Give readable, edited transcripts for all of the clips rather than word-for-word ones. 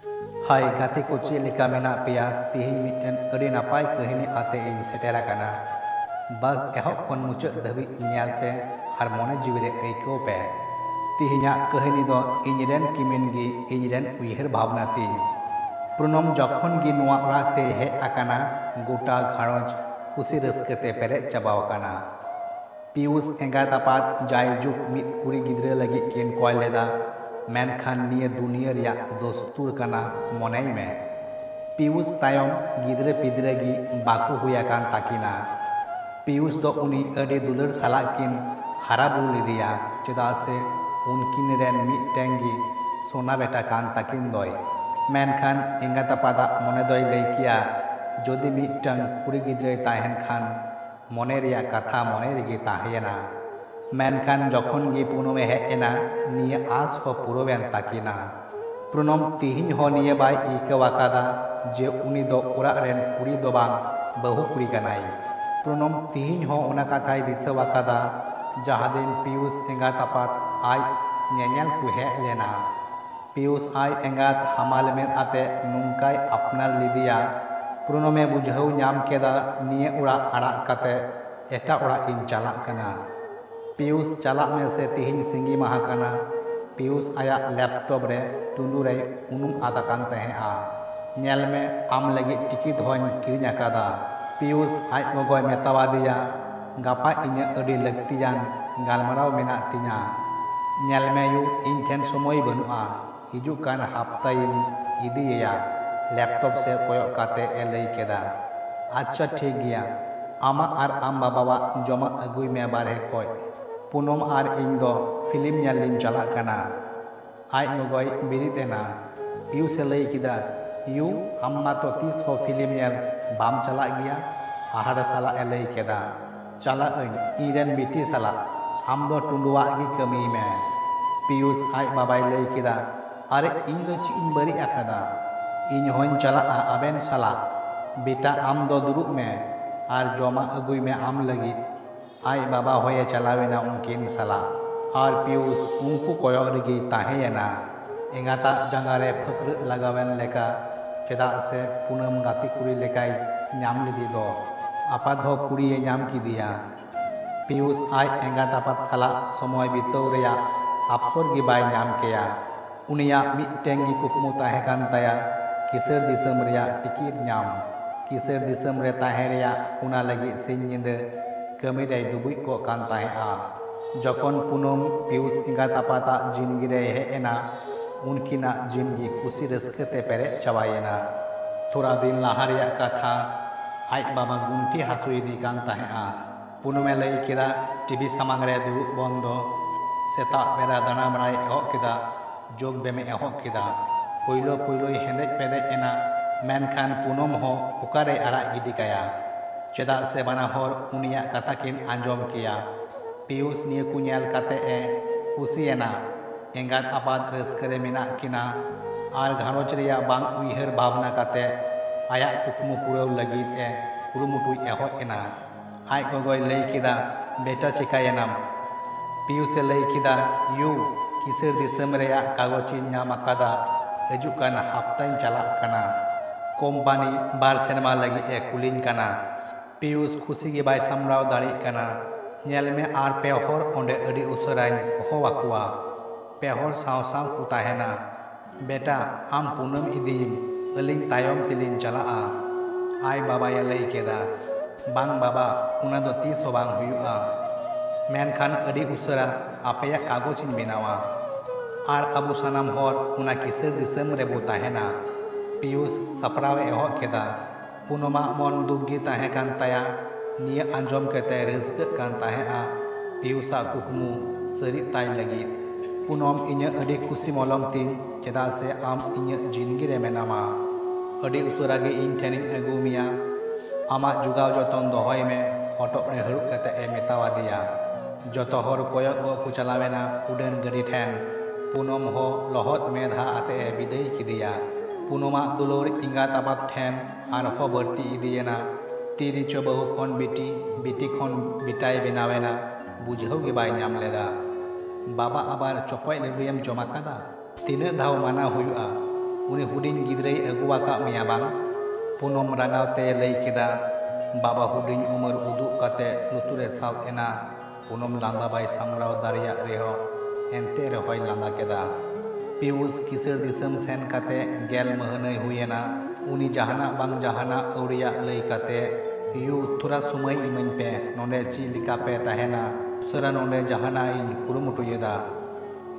हाय गाते को चे लेका मेना पेया तिहिन मिटन अड़ी नापाय कहनी आते इन सेटेरा काना बस एहब खन मुचाद धाबी नेल पे और मने जीवरे आइको पे तिहिना कहनी दो इनरेन किमिन गी इनरेन उयहर भावना तीन प्रणम जखन गी नुआ ओराते हे आकाना गोटा घारोज खुशी रस्कते पेरे चाबाव काना पीयूष एंगात आपात जाय जुग मित कुड़ी गिद्रे लगी किन कॉय लेदा मेनखान निये दुनिया रिया दोस्तुर काना मोनेई में पीयूष तायम गिद्रे पिद्रे गी बाकू हुया कान ताकिना पीयूष दो उनी अडे दुलर साला किन हारा बुरु लिदिया चेदा से उनकिन रेन मिटेंगी सोना बेटा कान ताकिन दोय मेनखान एंगात आपादा मोने दोय लैकिया जोदि मिटंग कुड़ी गिद्रे ताहेन खान मोने रिया कथा मोने रिगी ताहेना मेनखान जखन गी पुनमे हेना निये आस हो पुरोबेन ताकिना प्रणम तिहिन हो निये बाय इकावाकादा जे उनी दो ओराग रेन कुड़ी दो बांग बहु कुड़ी कनाई प्रणम तिहिन हो ओना कथाय दिसावाकादा जहादिन पीयूष एंगात आपात आय नेनेल को हेज लेना पीयूष आय एंगात हामाल मेद आते नुंकाय अपनार लिदिया प्रणमे बुझाव नाम केदा निये ओराग आड़ाग काते एटा ओराग इन चालाग कना पीयूष चला में से तिहिन सिंगी माहा काना पीयूष आया लैपटॉप रे तुंदुरे उनुम आदाकान तहेआ नेल में आम लगी टिकिट होन किरिñ आकादा पीयूष आज गोगोय मेतावादिया गापा इने अडी लक्तियान गालमाराव मेना तिñा नेल में यू इन ठेन समय बनुआ हिजुग कान हफ्ताइन इदिया लैपटॉप से कोयक काते ए लई केदा अच्छा ठीक गया आमा आर आम बाबावा जमा अगुई में बारहे कोय पुनम आर इन दो फिल्म नेलिन चला काना आज गोगोय बिरितेना पीयूष लई किदा यू अम्मा तो 30 हो फिल्म नेल बाम चला गया आहार साला ए लई केदा चला इरेन बिटी साला आम दो टुंडुआ गी कमी में पीयूष आज बाबाय लई किदा अरे इन दो ची इन बरी आकादा इन होन चला आबेन साला बेटा आम दो दुरुब में आर जमा अगुई में आम लगी आय बाबा होये चलावेना उनकिन साला और पीयूष उनको कोयक रिगी ताहेना एंगाता जंगारे फक्र लगावेन लेका चेदा से पुनम गाती कुड़ी लेकाय नाम लिदी दो आपात हो कुड़ी नाम किदिया पीयूष आय एंगात आपात साला समय बितौ रेया अफसर गी बाय नाम केया उनिया मिटेंगी कुकमु ताहे कान ताया किसर दिसम रेया टिकिट नाम किसर दिसम रे ताहे रेया उना लगी सिन निंदे कमी रे दुबुई को कान ताहेआ जखन पुनम पीयूष एंगात आपाता जिनगी रे हेना उनकिना जिनगी खुशी रस्कते पेरे चाबायेना थोड़ा दिन लाहा रेया कथा आज बाबा गुंटी हासुइदी कान ताहेआ पुनमे लई केदा टीवी सामांग रे दुरुब बंदो सेता बेरा दाना बड़ाय एहब केदा जोग बेमे एहब केदा पयलो पयलोय हेंदेज पेदेज एना मेनखान पुनम हो ओकारे आड़ाग गिडी काया चेदा से बाना हर उनिया कथा किन आंजम किया पीयूष निये को नेल काते ए खुशियेना एंगात आपात रस्करे मेना किना आर घारोज रिया बांग उयहर भावना काते आया कुकमु पुराव लगिद ए कुरुमुटुय एहब एना आय गोगोय लई किदा बेटा चिकायेनाम पीयूष लई किदा यू किसर दिसम रेया कागज नाम आकादा हिजुग कान हफ्ताइन चलाग काना कोम्पानी बार सेरमा लगी ए कुलिन काना पीयूष खुशी गे बाय सामराव दाड़ी काना नेल में आर पे हर ओंडे अडी उसराइन होवाकुआ पे हर साव साव को ताहेना बेटा आम पुनम इदीम अलिंग तायम तिलिन चलाआ आय बाबा या लई केदा बांग बाबा उना दो 30 हो बांग हुयुआ मेनखान अडी उसरा आपेया कागजिन बेनावा आर अबु सानाम हर उना किसर दिसम रे बो ताहेना पीयूष सपराव एहब केदा पुनमा मन दुगी ताहे कान ताया निये आंजम कते रस्क कान ताहेआ पीयूषा कुकमु सरी ताय लगी पुनम इने अडी खुशी मलम तीन चेदा से आम इने जिनगी रे मेनामा अडी उसरा गे इन ठेनिन अगुमिया आमा जुगाव जतन दोहय में हटप रे हरुब कते ए मेतावादिया जतो हर कोयक को चलावेना उडन गड़ी ठेन पुनम हो लहत मेधा आते ए विदय किदिया पुनमा दुलोर इंगात आपात ठेन आर हो बर्ती इदियेना तीरिचो बहु खन बिटी बिटी खन बिटाय बेनावेना बुझाव गे बाय नाम लेदा बाबा आबार चपय लेबुयम जमा कादा तीना धाव माना हुयुआ ᱩᱱᱤ ᱦᱩᱰᱤᱧ ᱜᱤᱫᱽᱨᱟᱹᱭ ᱟᱹᱜᱩ ᱟᱠᱟᱫ ᱢᱮᱭᱟ ᱵᱟᱝ? ᱯᱩᱱᱚᱢ ᱨᱟᱸᱜᱟᱣ ᱛᱮ ᱞᱟᱹᱭ ᱠᱮᱫᱟ᱾ ᱵᱟᱵᱟ ᱦᱩᱰᱤᱧ ᱩᱢᱮᱨ ᱩᱫᱩᱜ ᱠᱟᱛᱮ ᱞᱩᱛᱩᱨᱮ ᱥᱟᱵ ᱮᱱᱟ᱾ ᱯᱩᱱᱚᱢ ᱞᱟᱸᱫᱟ ᱵᱟᱭ ᱥᱟᱢᱲᱟᱣ ᱫᱟᱲᱮᱭᱟᱜ ᱨᱮᱦᱚᱸ ᱮᱱᱛᱮ ᱨᱮᱦᱚᱸᱭ ᱞᱟᱸᱫᱟ ᱠᱮᱫᱟ᱾ ᱯᱤᱭᱩᱥ ᱠᱤᱥᱟᱹᱬ ᱫᱤᱥᱚᱢ ᱥᱮᱱ ᱠᱟᱛᱮ 10 ᱢᱟᱹᱦᱱᱟᱹᱭ ᱦᱩᱭᱮᱱᱟ᱾ ᱩᱱᱤ ᱡᱟᱦᱟᱱᱟᱜ ᱵᱟᱝ ᱡᱟᱦᱟᱱᱟᱜ ᱟᱹᱣᱲᱤᱭᱟᱜ ᱞᱟᱹᱭ ᱠᱟᱛᱮ, ᱭᱩ ᱛᱷᱚᱲᱟ ᱥᱚᱢᱚᱭ ᱤᱢᱟᱹᱧ ᱯᱮ, ᱱᱚᱰᱮ ᱪᱮᱫ ᱞᱮᱠᱟ ᱯᱮ ᱛᱟᱦᱮᱱᱟ, ᱩᱥᱟᱹᱨᱟ ᱱᱚᱰᱮ ᱡᱟᱦᱟᱱᱟᱜ ᱤᱧ ᱠᱩᱨᱩᱢᱩᱴᱩᱭᱮᱫᱟ᱾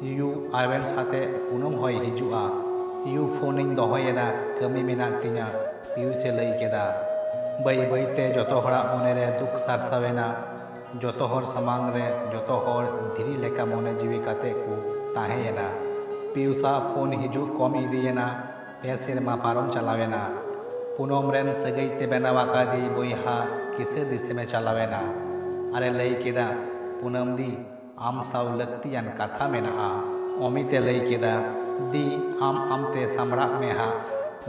ᱭᱩ ᱟᱵᱮᱱ ᱥᱟᱛᱮ ᱯᱩᱱᱚᱢ ᱦᱚᱭ ᱦᱤᱡᱩᱜᱼᱟ᱾ ᱭᱩ ᱯᱷᱳᱱᱤᱧ ᱫᱚᱦᱚᱭᱮᱫᱟ, ᱠᱟᱹᱢᱤ ᱢᱮᱱᱟᱜ tinya, ᱯᱤᱭᱩᱥᱮ ᱞᱟᱹᱭ ᱠᱮᱫᱟ᱾ ᱵᱟᱹᱭ ᱵᱟᱹᱭᱛᱮ ᱡᱚᱛᱚ ᱦᱚᱲᱟᱜ ᱢᱚᱱᱮᱨᱮ ᱫᱩᱠ ᱥᱟᱨᱥᱟᱣᱮᱱᱟ᱾ ᱡᱚᱛᱚ ᱦᱚᱲ ᱥᱟᱢᱟᱝ ᱨᱮ ᱡᱚᱛᱚ ᱦᱚᱲ ᱫᱷᱤᱨᱤ ᱞᱮᱠᱟ ᱢᱚᱱᱮ ᱡᱤᱣᱤ ᱠᱟᱛᱮ ᱠᱚ ᱛᱟᱦᱮᱸᱭᱮᱱᱟ᱾ ᱯᱤᱭᱩᱥᱟᱜ ᱯᱷᱳᱱ ᱦᱤᱡᱩᱜ ᱠᱚᱢ ᱤᱫᱤᱭᱮᱱᱟ᱾ 2 ᱥᱮᱨᱢᱟ ᱯᱟᱨᱚᱢ ᱪᱟᱞᱟᱣᱮᱱᱟ᱾ ᱯᱩᱱᱚᱢ ᱨᱮᱱ ᱥᱟᱹᱜᱟᱹᱭ ᱛᱮ ᱵᱮᱱᱟᱣ ᱟᱠᱟᱫᱤ ᱵᱚᱭᱦᱟ ᱠᱤᱥᱟᱹᱬ ᱫᱤᱥᱚᱢᱮ ᱪᱟᱞᱟᱣᱮᱱᱟ᱾ ᱟᱨᱮ ᱞᱟᱹᱭ ᱠᱮᱫᱟ, ᱯᱩᱱᱚᱢ ᱫᱤ, ᱟᱢ ᱥᱟᱶ ᱞᱟᱹᱠᱛᱤᱭᱟᱱ ᱠᱟᱛᱷᱟ ᱢᱮᱱᱟᱜᱼᱟ᱾ ᱚᱢᱤᱛᱮ ᱞᱟᱹᱭ ᱠᱮᱫᱟ, ᱫᱤ, ᱟᱢᱛᱮ ᱥᱟᱢᱲᱟᱜ ᱢᱮ ᱦᱟᱸᱜ᱾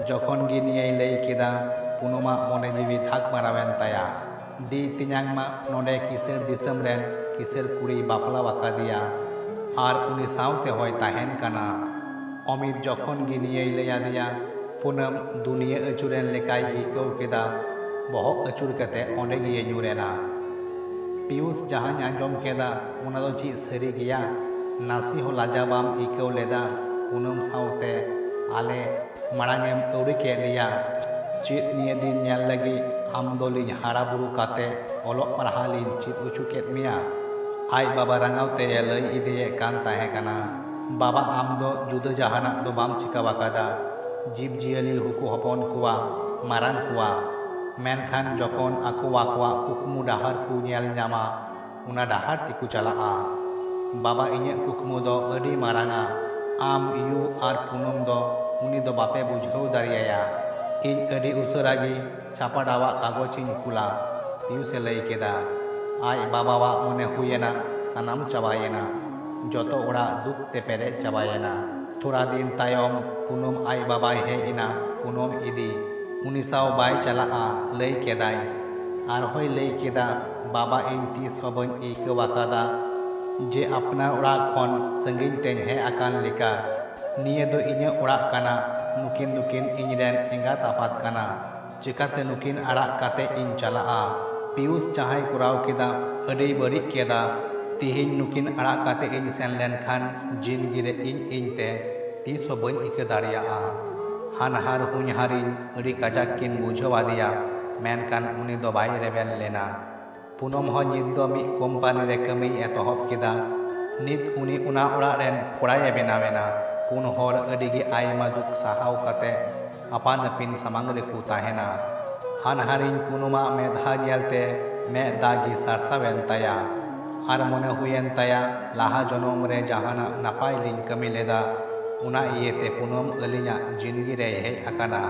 ᱡᱚᱠᱷᱚᱱ ᱜᱮ ᱱᱤᱭᱟᱹᱭ ᱞᱟᱹᱭ ᱠᱮᱫᱟ, ᱯᱩᱱᱚᱢᱟᱜ ᱢᱚᱱᱮ ᱡᱤᱣᱤ ᱫᱷᱟᱠ ᱢᱟᱨᱟᱣᱮᱱ ᱛᱟᱭᱟ᱾ ᱫᱤ ᱛᱮᱧᱟᱝ ᱢᱟ ᱱᱚᱰᱮ ᱠᱤᱥᱟᱹᱬ ᱫᱤᱥᱚᱢ ᱨᱮᱱ ᱠᱤᱥᱟᱹᱬ ᱠᱩᱲᱤᱭ ᱵᱟᱯᱞᱟ ᱟᱠᱟᱫᱮᱭᱟ ᱟᱨ ᱩᱱᱤ ᱥᱟᱶᱛᱮ ᱦᱚᱭ ᱛᱟᱦᱮᱱ ᱠᱟᱱᱟ᱾ ᱚᱢᱤᱛ ᱡᱚᱠᱷᱚᱱ ᱜᱮ ᱱᱤᱭᱟᱹᱭ ᱞᱟᱹᱭ ᱟᱫᱮᱭᱟ, ᱯᱩᱱᱚᱢ ᱫᱩᱱᱤᱭᱟᱹ ᱟᱹᱪᱩᱨᱮᱱ ᱞᱮᱠᱟᱭ ᱟᱹᱭᱠᱟᱹᱣ ᱠᱮᱫᱟ᱾ ᱵᱚᱦᱚᱜ ᱟᱹᱪᱩᱨ ᱠᱟᱛᱮ ᱚᱸᱰᱮ ᱜᱮᱭ ᱧᱩᱨᱮᱱᱟ᱾ ᱯᱤᱭᱩᱥ ᱡᱟᱦᱟᱸᱧ ᱟᱸᱡᱚᱢ ᱠᱮᱫᱟ ᱚᱱᱟ ᱫᱚ ᱪᱮᱫ ᱥᱟᱹᱨᱤ ᱜᱮᱭᱟ? ᱱᱟᱥᱮ ᱦᱚᱸ ᱞᱟᱡᱟᱣ ᱵᱟᱢ ᱟᱹᱭᱠᱟᱹᱣ ᱞᱮᱫᱟ? ᱯᱩᱱᱚᱢ ᱥᱟᱶᱛᱮ ᱟᱞᱮ ᱢᱟᱲᱟᱝᱮᱢ ᱟᱹᱣᱲᱤ ᱠᱮᱫ ᱞᱮᱭᱟ᱾ ᱪᱮᱫ ᱱᱤᱭᱟᱹ ᱫᱤᱱ ᱧᱮᱞ ᱞᱟᱹᱜᱤᱫ ᱟᱢ ᱫᱚᱞᱤᱧ ᱦᱟᱨᱟ ᱵᱩᱨᱩ ᱠᱟᱛᱮ ᱚᱞᱚᱜ ᱯᱟᱲᱦᱟᱜ ᱞᱤᱧ ᱪᱮᱫ ᱦᱚᱪᱚ ᱠᱮᱫ ᱢᱮᱭᱟ? ᱟᱡ ᱵᱟᱵᱟ ᱨᱟᱸᱜᱟᱣ ᱛᱮ ᱞᱟᱹᱭ ᱤᱫᱤᱭᱮᱫ ᱠᱟᱱ ᱛᱟᱦᱮᱸ ᱠᱟᱱᱟ᱾ ᱵᱟᱵᱟ, ᱟᱢ ᱫᱚ ᱡᱩᱫᱟᱹ ᱡᱟᱦᱟᱱᱟᱜ ᱫᱚ ᱵᱟᱢ ᱪᱤᱠᱟᱹ ᱟᱠᱟᱫᱟ᱾ ᱡᱤᱵᱽᱼᱡᱤᱭᱟᱹᱞᱤ ᱦᱚᱸᱠᱚ ᱦᱚᱯᱚᱱ ᱠᱚᱣᱟ, ᱢᱟᱨᱟᱝ ᱠᱚᱣᱟ, ᱢᱮᱱᱠᱷᱟᱱ ᱡᱚᱠᱷᱚᱱ ᱟᱠᱚᱣᱟᱜ ᱠᱩᱠᱢᱩ ᱰᱟᱦᱟᱨ ᱠᱚ ᱧᱮᱞ ᱧᱟᱢᱟ, ᱚᱱᱟ ᱰᱟᱦᱟᱨ ᱛᱮᱠᱚ ᱪᱟᱞᱟᱜᱼᱟ᱾ ᱵᱟᱵᱟ, ᱤᱧᱟᱹᱜ ᱠᱩᱠᱢᱩ ᱫᱚ ᱟᱹᱰᱤ ᱢᱟᱨᱟᱝᱟ᱾ ᱟᱢ, ᱭᱩ ᱟᱨ ᱯᱩᱱᱚᱢ ᱫᱚ ᱩᱱᱤ ᱫᱚ ᱵᱟᱯᱮ ᱵᱩᱡᱷᱟᱹᱣ ᱫᱟᱲᱮᱭᱟᱭᱟ᱾ ᱤᱧ ᱟᱹᱰᱤ ᱩᱥᱟᱹᱨᱟ ᱜᱮ ᱪᱷᱟᱯᱟᱰᱟᱣᱟᱜ ᱠᱟᱜᱚᱡᱤᱧ ᱠᱩᱞᱟ, ᱯᱤᱭᱩᱥᱮ ᱞᱟᱹᱭ ᱠᱮᱫᱟ᱾ ᱟᱡ ᱵᱟᱵᱟᱣᱟᱜ ᱢᱚᱱᱮ ᱦᱩᱭᱮᱱᱟ ᱥᱟᱱᱟᱢ ᱪᱟᱵᱟᱭᱮᱱᱟ᱾ ᱡᱚᱛᱚ ᱚᱲᱟᱜ ᱫᱩᱠ ᱛᱮ ᱯᱮᱨᱮᱡ ᱪᱟᱵᱟᱭᱮᱱᱟ᱾ ᱛᱷᱚᱲᱟ ᱫᱤᱱ ᱛᱟᱭᱚᱢ ᱯᱩᱱᱚᱢ ᱟᱡ ᱵᱟᱵᱟᱭ ᱦᱮᱡ ᱮᱱᱟ ᱯᱩᱱᱚᱢ ᱤᱫᱤ᱾ ᱩᱱᱤ ᱥᱟᱶ ᱵᱟᱭ ᱪᱟᱞᱟᱜᱼᱟ, ᱞᱟᱹᱭ ᱠᱮᱫᱟᱭ᱾ ᱟᱨᱦᱚᱸᱭ ᱞᱟᱹᱭ ᱠᱮᱫᱟ, ᱵᱟᱵᱟ, ᱤᱧ ᱛᱤᱥ ᱦᱚᱸ ᱵᱟᱹᱧ ᱟᱹᱭᱠᱟᱹᱣ ᱟᱠᱟᱫᱟ ᱡᱮ ᱟᱯᱱᱟᱨ ᱚᱲᱟᱜ ᱠᱷᱚᱱ ᱥᱟᱺᱜᱤᱧ ᱛᱮᱧ ᱦᱮᱡ ᱟᱠᱟᱱ ᱞᱮᱠᱟ᱾ ᱱᱤᱭᱟᱹ ᱫᱚ ᱤᱧᱟᱹᱜ ᱚᱲᱟᱜ ᱠᱟᱱᱟ᱾ ᱱᱩᱠᱤᱱ ᱫᱚᱠᱤᱱ ᱤᱧᱨᱮᱱ ᱮᱸᱜᱟᱛ ᱟᱯᱟᱛ ᱠᱟᱱᱟ᱾ ᱪᱤᱠᱟᱹᱛᱮ ᱱᱩᱠᱤᱱ ᱟᱲᱟᱜ ᱠᱟᱛᱮ ᱤᱧ ᱪᱟᱞᱟᱜᱼᱟ? ᱯᱤᱭᱩᱥ ᱡᱟᱦᱟᱸᱭ ᱠᱚᱨᱟᱣ ᱠᱮᱫᱟ ᱟᱹᱰᱤᱭ ᱵᱟᱹᱲᱤᱡ ᱠᱮᱫᱟ᱾ ᱛᱤᱦᱤᱧ ᱱᱩᱠᱤᱱ 아ᱲᱟᱜ ᱠᱟᱛᱮ ᱤᱧ ᱥᱮᱱ ᱞᱮᱱᱠᱷᱟᱱ ᱡᱤᱱᱫᱜᱤ ᱨᱮ ᱤᱧᱛᱮ ᱛᱤᱥ ᱦᱚᱸ ᱵᱟᱹᱧ ᱤᱠᱟᱹ ᱫᱟᱲᱮᱭᱟᱜᱼᱟ᱾ ᱦᱟᱱᱦᱟᱨ ᱦᱚᱧᱦᱟᱨᱤᱧ ᱟᱹᱰි ᱠᱟᱡᱟᱠ ᱠᱤᱱ ᱵᱩᱡᱷᱟᱹᱣ ᱟᱫᱮᱭᱟ, ᱢᱮᱱᱠᱷᱟन ᱩᱱᱤ ᱫᱚ ᱵᱟᱭ ᱨᱮᱵᱮᱱ ᱞᱮᱱᱟ᱾ ᱯᱩᱱᱚᱢ ᱦᱚᱸ ᱱᱤᱛ ᱫᱚ ᱢᱤᱫ ᱠᱳᱢᱯᱟᱱᱤ ᱨᱮ ᱠᱟᱹᱢᱤᱭ ᱮᱛᱚᱦᱚᱵ ᱠᱮᱫᱟ᱾ ᱱᱤᱛ ᱩᱱᱤ ᱚᱱᱟ ᱚᱲᱟᱜ ᱨᱮᱱ ᱠᱚᱲᱟᱭ ᱵᱮᱱᱟᱣᱮᱱᱟ᱾ 4 ᱦᱚᱲ ᱟᱹᱰᱤᱜᱮ ᱟᱭᱢᱟ ᱫᱩᱠ ᱥᱟᱦᱟᱣ ᱠᱟᱛᱮ ᱟᱯᱟᱱ ᱟᱹᱯᱤᱱ ᱥᱟᱢᱟᱝ ᱨᱮᱠᱚ ᱛᱟᱦᱮᱱᱟ᱾ ᱦᱟᱱᱦᱟᱨᱤᱧ ᱯᱩᱱᱚᱢᱟᱜ ᱢᱮᱫᱦᱟ ᱧᱮᱞᱛᱮ ᱢᱮᱫ ᱫᱟᱜ ᱜᱮ ᱥᱟᱨᱥᱟᱣᱮᱱ ᱛᱟᱭᱟ ᱟᱨ ᱢᱚᱱᱮ ᱦᱩᱭᱮᱱ ᱛᱟᱭᱟ, ᱞᱟᱦᱟ ᱡᱚᱱᱚᱢ ᱨᱮ ᱡᱟᱦᱟᱱᱟᱜ ᱱᱟᱯᱟᱭ ᱞᱤᱧ ᱠᱟᱹᱢᱤ ᱞᱮᱫᱟ, ᱚᱱᱟ ᱤᱭᱟᱹᱛᱮ ᱯᱩᱱᱚᱢ ᱟᱹᱞᱤᱧᱟᱜ ᱡᱤᱱᱫᱜᱤ ᱨᱮᱭ ᱦᱮᱡ ᱟᱠᱟᱱᱟ᱾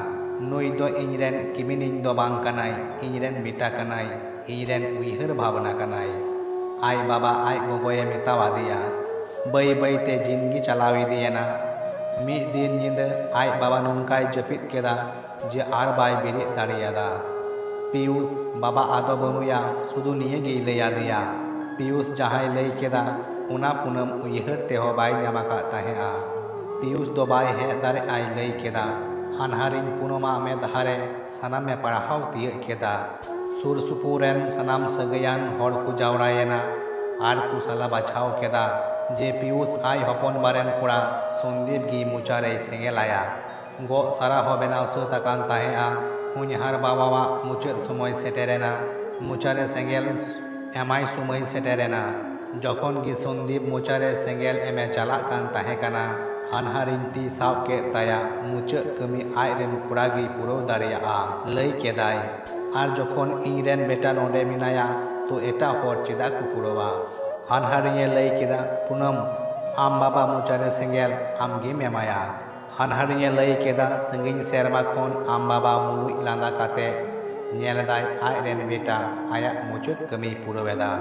ᱱᱩᱭ ᱫᱚ ᱤᱧᱨᱮᱱ ᱠᱤᱢᱤᱱᱤᱧ ᱫᱚ ᱵᱟᱝ ᱠᱟᱱᱟᱭ, ᱤᱧᱨᱮᱱ ᱵᱮᱴᱟ ᱠᱟᱱᱟᱭ, ᱤᱧᱨᱮᱱ ᱩᱭᱦᱟᱹᱨ ᱵᱷᱟᱵᱽᱱᱟ ᱠᱟᱱᱟᱭ᱾ ᱟᱡ ᱵᱟᱵᱟ ᱟᱡ ᱜᱚᱜᱚᱭ ᱢᱮᱛᱟᱣ ᱟᱫᱮᱭᱟ᱾ ᱵᱟᱹᱭ ᱵᱟᱹᱭᱛᱮ ᱡᱤᱱᱫᱜᱤ ᱪᱟᱞᱟᱣ ᱤᱫᱤᱭᱮᱱᱟ᱾ ᱢᱤᱫ ᱫᱤᱱ ᱧᱤᱫᱟᱹ ᱟᱡ ᱵᱟᱵᱟ ᱱᱚᱝᱠᱟᱭ ᱡᱟᱹᱯᱤᱫ ᱠᱮᱫᱟ ᱡᱮ ᱟᱨ ᱵᱟᱭ ᱵᱮᱨᱮᱫ ᱫᱟᱲᱮᱭᱟᱫᱟ᱾ ᱯᱤᱭᱩᱥ ᱵᱟᱵᱟ ᱟᱫᱚ ᱵᱟᱹᱱᱩᱭᱟ, ᱥᱩᱫᱷᱩ ᱱᱤᱭᱟᱹᱜᱮᱭ ᱞᱟᱹᱭ ᱟᱫᱮᱭᱟ᱾ ᱯᱤᱭᱩᱥ ᱡᱟᱦᱟᱸᱭ ᱞᱟᱹᱭ ᱠᱮᱫᱟ ᱚᱱᱟ ᱯᱩᱱᱚᱢ ᱩᱭᱦᱟᱹᱨ ᱛᱮᱦᱚᱸ ᱵᱟᱭ ᱧᱟᱢ ᱟᱠᱟᱫ ᱛᱟᱦᱮᱸᱜᱼᱟ᱾ ᱯᱤᱭᱩᱥ ᱫᱚ ᱵᱟᱭ ᱦᱮᱡ ᱫᱟᱲᱮᱭᱟᱜᱼᱟᱭ ᱞᱟᱹᱭ ᱠᱮᱫᱟ᱾ ᱦᱟᱱᱦᱟᱨᱤᱧ ᱯᱩᱱᱚᱢᱟᱜ ᱢᱮᱫᱦᱟ ᱨᱮ ᱥᱟᱱᱟᱢᱮ ᱯᱟᱲᱦᱟᱣ ᱛᱤᱭᱟᱹᱜ ᱠᱮᱫᱟ᱾ ᱥᱩᱨ ᱥᱩᱯᱩᱨ ᱨᱮᱱ ᱥᱟᱱᱟᱢ ᱥᱟᱹᱜᱟᱹᱭᱟᱱ ᱦᱚᱲ ᱠᱚ ᱡᱟᱣᱨᱟᱭᱮᱱᱟ ᱟᱨ ᱠᱚ ᱥᱟᱞᱟ ᱵᱟᱪᱷᱟᱣ ᱠᱮᱫᱟ ᱡᱮ ᱯᱤᱭᱩᱥ ᱟᱡ ᱦᱚᱯᱚᱱ ᱵᱟᱨᱮᱱ ᱠᱚᱲᱟ ᱥᱚᱱᱫᱤᱯ ᱜᱮ ᱢᱚᱪᱟᱨᱮᱭ ᱥᱮᱸᱜᱮᱞᱟᱭᱟ᱾ ᱜᱚᱜ ᱥᱟᱨᱟ ᱦᱚᱸ ᱵᱮᱱᱟᱣ ᱥᱟᱹᱛ ᱟᱠᱟᱱ ᱛᱟᱦᱮᱸᱜᱼᱟ᱾ ᱦᱚᱧᱦᱟᱨ ᱵᱟᱵᱟᱣᱟᱜ ᱢᱩᱪᱟᱹᱫ ᱥᱚᱢᱚᱭ ᱥᱮᱴᱮᱨᱮᱱᱟ᱾ ᱢᱚᱪᱟᱨᱮ ᱥᱮᱸᱜᱮᱞ ᱮᱢᱟᱭ ᱥᱚᱢᱚᱭ ᱥᱮᱴᱮᱨᱮᱱᱟ᱾ ᱡᱚᱠᱷᱚᱱ ᱜᱮ ᱥᱚᱱᱫᱤᱯ ᱢᱚᱪᱟᱨᱮ ᱥᱮᱸᱜᱮᱞ ᱮᱢᱮ ᱪᱟᱞᱟᱜ ᱠᱟᱱ ᱛᱟᱦᱮᱸ ᱠᱟᱱᱟ, ᱦᱟᱱᱦᱟᱨᱤᱧ ᱛᱤ ᱥᱟᱵ ᱠᱮᱫ ᱛᱟᱭᱟ᱾ ᱢᱩᱪᱟᱹᱫ ᱠᱟᱹᱢᱤ ᱟᱡᱨᱮᱱ ᱠᱚᱲᱟ ᱜᱮᱭ ᱯᱩᱨᱟᱹᱣ ᱫᱟᱲᱮᱭᱟᱜᱼᱟ, ᱞᱟᱹᱭ ᱠᱮᱫᱟᱭ᱾ ᱟᱨ ᱡᱚᱠᱷᱚᱱ ᱤᱧᱨᱮᱱ ᱵᱮᱴᱟ ᱱᱚᱰᱮ ᱢᱮᱱᱟᱭᱟ, ᱛᱚ ᱮᱴᱟᱜ ᱦᱚᱲ ᱪᱮᱫᱟᱜ ᱠᱚ ᱯᱩᱨᱟᱹᱣᱟ? ᱦᱟᱱᱦᱟᱨᱤᱧᱮ ᱞᱟᱹᱭ ᱠᱮᱫᱟ᱾ ᱯᱩᱱᱚᱢ, ᱟᱢ ᱵᱟᱵᱟ ᱢᱚᱪᱟᱨᱮ ᱥᱮᱸᱜᱮᱞ ᱟᱢᱜᱮᱢ ᱮᱢᱟᱭᱟ᱾ ᱦᱟᱱᱦᱟᱨᱤᱧᱮ ᱞᱟᱹᱭ ᱠᱮᱫᱟ᱾ ᱥᱟᱺᱜᱤᱧ ᱥᱮᱨᱢᱟ ᱠᱷᱚᱱ ᱟᱢ ᱵᱟᱵᱟ ᱢᱩᱞᱩᱡ ᱞᱟᱸᱫᱟ ᱠᱟᱛᱮ ᱧᱮᱞᱫᱟᱭ ᱟᱡᱨᱮᱱ ᱵᱮᱴᱟ ᱟᱭᱟᱜ ᱢᱩᱪᱟᱹᱫ ᱠᱟᱹᱢᱤᱭ ᱯᱩᱨᱟᱹᱣᱮᱫᱟ᱾